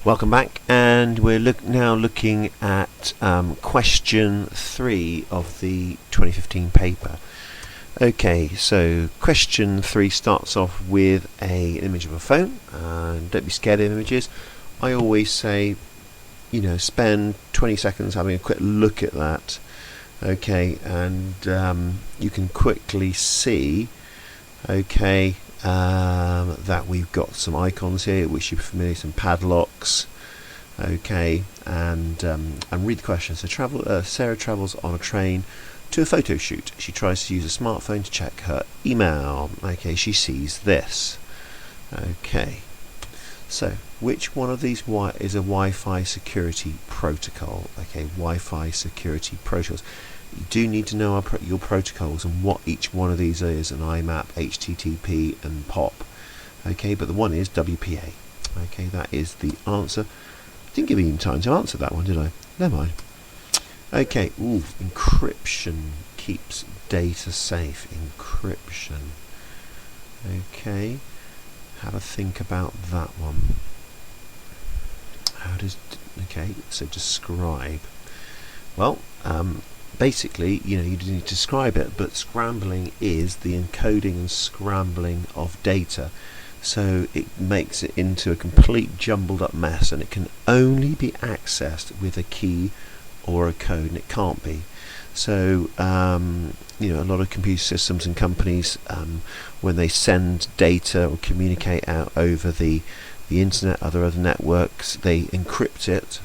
Welcome back, and we're now looking at question 3 of the 2015 paper. Okay, so question 3 starts off with an image of a phone, and don't be scared of images. I always say, spend 20 seconds having a quick look at that. Okay, and you can quickly see, that we've got some icons here which you're familiar, some padlocks. Okay, and read the question. So Sarah travels on a train to a photo shoot. She tries to use a smartphone to check her email. Okay, she sees this. Okay, so which one of these is a Wi-Fi security protocol? Okay, Wi-Fi security protocols. You do need to know your protocols and what each one of these is, an IMAP, HTTP and POP. Okay, but the one is WPA. Okay, that is the answer. Didn't give me even time to answer that one, did I? Never mind. Okay, encryption keeps data safe. Encryption. Okay, have a think about that one. So describe. Well, basically, you need to describe it, but scrambling is the encoding and scrambling of data. So it makes it into a complete jumbled up mess, and it can only be accessed with a key or a code, and it can't be. So a lot of computer systems and companies, when they send data or communicate out over the internet, other networks, they encrypt it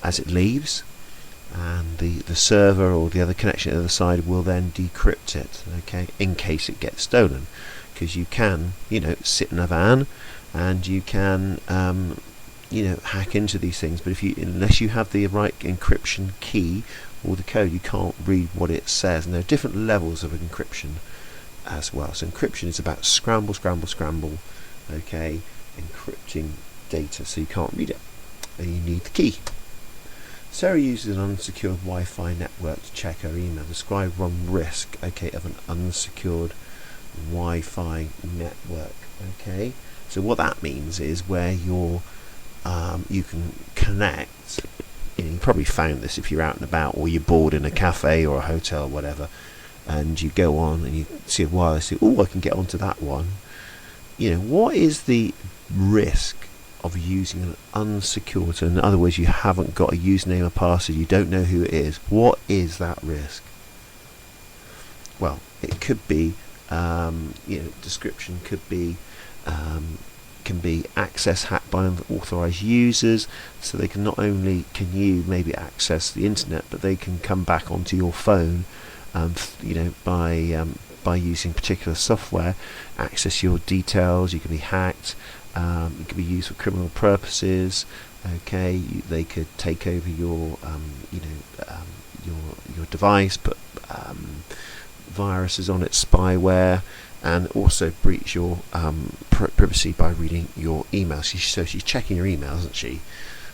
as it leaves, and the server or the other connection at the other side will then decrypt it, okay, in case it gets stolen. Because you can, sit in a van and you can, hack into these things. But unless you have the right encryption key or the code, you can't read what it says. And there are different levels of encryption as well. So encryption is about scramble, okay, encrypting data so you can't read it, and you need the key. Sarah uses an unsecured Wi-Fi network to check her email. Describe one risk, of an unsecured Wi-Fi network. Okay, so what that means is where you can connect. You probably found this if you're out and about, or you're bored in a cafe or a hotel or whatever, and you go on and you see a wireless. I can get onto that one. What is the risk of using an unsecured? So in other words, you haven't got a username or password, you don't know who it is. What is that risk? Well, it could be description could be can be access hacked by unauthorized users, so they can not only can you maybe access the internet, but they can come back onto your phone by using particular software, access your details. You can be hacked. It can be used for criminal purposes. Okay, they could take over your your device, put viruses on it, spyware, and also breach your privacy by reading your emails. So she's checking your emails, isn't she?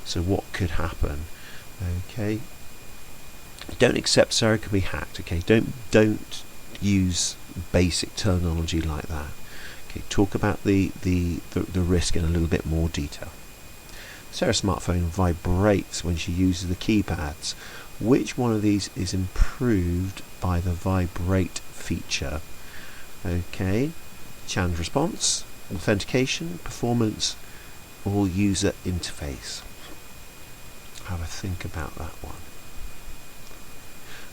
So what could happen? Okay, don't accept Sarah can be hacked. Okay, don't use basic terminology like that. Okay, talk about the risk in a little bit more detail. Sarah's smartphone vibrates when she uses the keypads. Which one of these is improved by the vibrate feature? Okay, challenge response, authentication, performance, or user interface. Have a think about that one.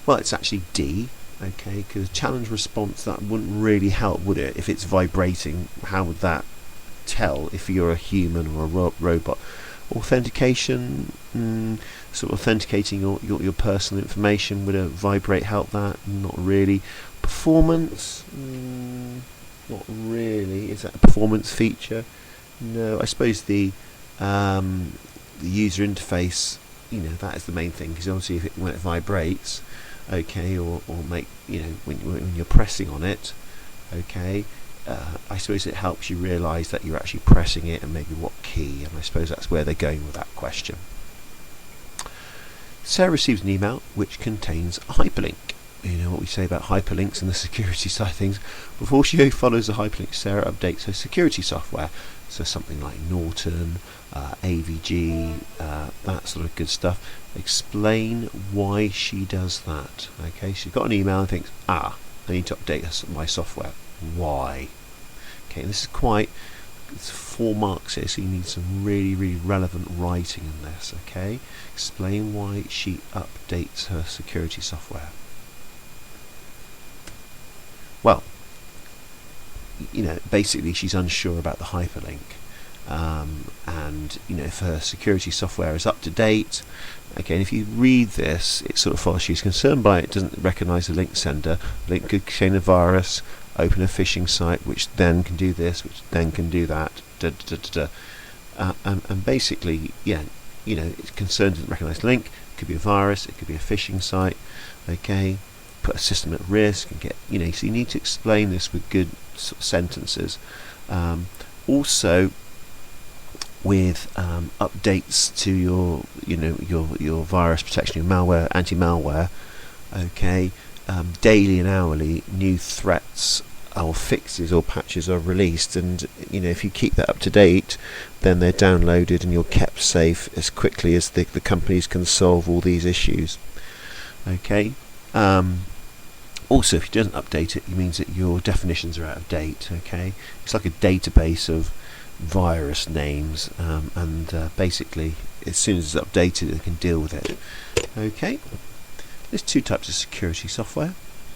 Well, it's actually D. Okay, because challenge response, that wouldn't really help, would it? If it's vibrating, how would that tell if you're a human or a robot? Authentication, so authenticating your personal information, would a vibrate help that? Not really. Performance, not really. Is that a performance feature? No. I suppose the user interface, that is the main thing, because obviously when it vibrates, okay, or make, when you're pressing on it, okay, I suppose it helps you realise that you're actually pressing it, and maybe what key, and I suppose that's where they're going with that question. Sarah receives an email which contains a hyperlink. You know what we say about hyperlinks and the security side of things. Before she follows the hyperlink, Sarah updates her security software. so something like Norton, AVG, that sort of good stuff. Explain why she does that. Okay, she's got an email and thinks, I need to update my software. Why? Okay, this is quite, it's 4 marks here, so you need some really relevant writing in this. Okay, explain why she updates her security software. Well, basically she's unsure about the hyperlink, and if her security software is up to date. Okay, and if you read this, it sort of follows. She's concerned by it doesn't recognize the link sender. The link could contain a virus, open a phishing site, which then can do this, which then can do that. And basically, it's concerned doesn't recognize the link. It could be a virus, it could be a phishing site. Okay, put a system at risk and get, so you need to explain this with good sort of sentences. Also, with updates to your virus protection, your malware, anti-malware. Okay, daily and hourly new threats or fixes or patches are released, and if you keep that up to date, then they're downloaded and you're kept safe as quickly as the companies can solve all these issues. Okay. Also, if you don't update it means that your definitions are out of date. Okay, it's like a database of virus names, and basically as soon as it's updated it can deal with it. Okay, there's 2 types of security software.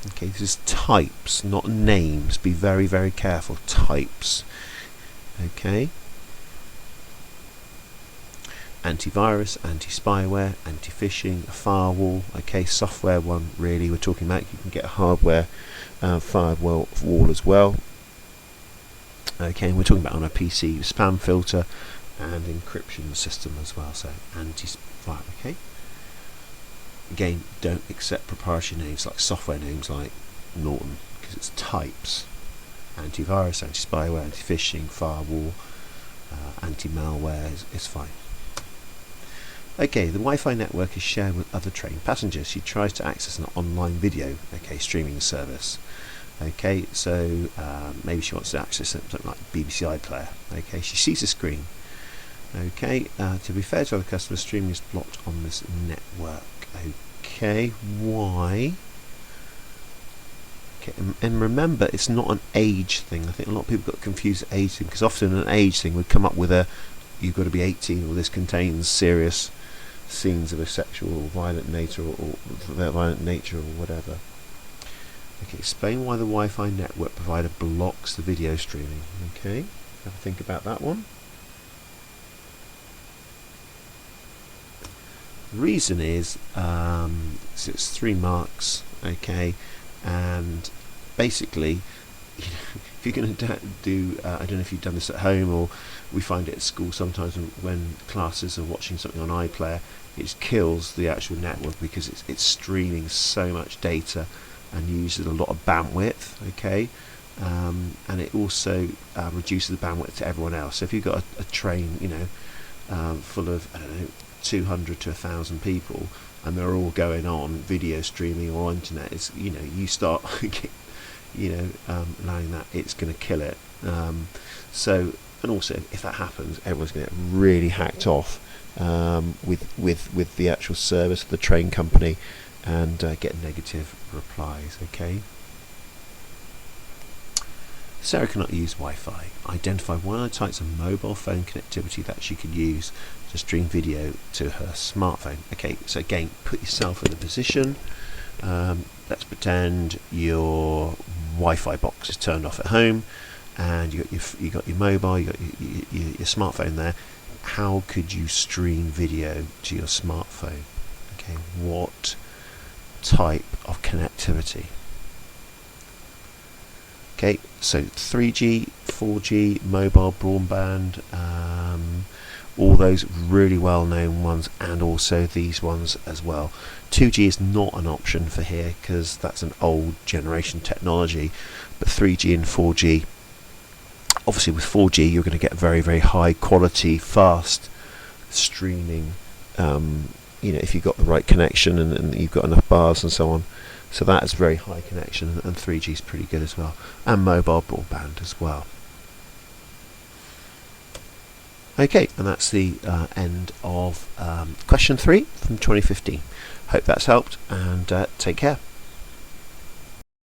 Okay, this is types, not names. Be very careful. Types. Okay, antivirus, anti-spyware, anti-phishing, a firewall. Okay, software one really we're talking about. You can get a hardware firewall as well. Okay, and we're talking about on a PC, spam filter and encryption system as well, so anti-spyware. Okay, again, don't accept proprietary names like software names like Norton, because it's types. Antivirus, anti-spyware, anti-phishing, firewall, anti-malware is fine. Okay, the Wi-Fi network is shared with other train passengers. She tries to access an online video, streaming service. Okay, so maybe she wants to access something like BBC iPlayer. Okay, she sees the screen. Okay, to be fair to other customers, streaming is blocked on this network. Okay, why? Okay, and remember, it's not an age thing. I think a lot of people got confused with age thing, because often an age thing would come up with you've got to be 18, or this contains serious scenes of a sexual or violent nature, or whatever. Okay, explain why the Wi-Fi network provider blocks the video streaming. Okay, have a think about that one. The reason is, so it's 3 marks. Okay, and basically, if you're going to do, I don't know if you've done this at home, or we find it at school sometimes when classes are watching something on iPlayer, it kills the actual network because it's streaming so much data and uses a lot of bandwidth. Okay, and it also reduces the bandwidth to everyone else. So if you've got a train, full of 200 to 1,000 people, and they're all going on video streaming or internet, it's you start allowing that, it's going to kill it. So, and also if that happens, everyone's going to get really hacked off with the actual service of the train company, and get negative replies. Okay. Sarah cannot use Wi-Fi. Identify one of the types of mobile phone connectivity that she could use to stream video to her smartphone. Okay, so again, put yourself in the position. Let's pretend your Wi-Fi box is turned off at home, and you got your mobile, you got your smartphone there. How could you stream video to your smartphone? Okay, what type of connectivity? Okay, so 3G, 4G, mobile broadband, all those really well-known ones, and also these ones as well. 2G is not an option for here because that's an old generation technology, but 3G and 4G, obviously with 4G you're going to get very, very high quality, fast streaming, if you've got the right connection and you've got enough bars and so on. So that is very high connection, and 3G is pretty good as well, and mobile broadband as well. Okay, and that's the end of question 3 from 2015. Hope that's helped, and take care.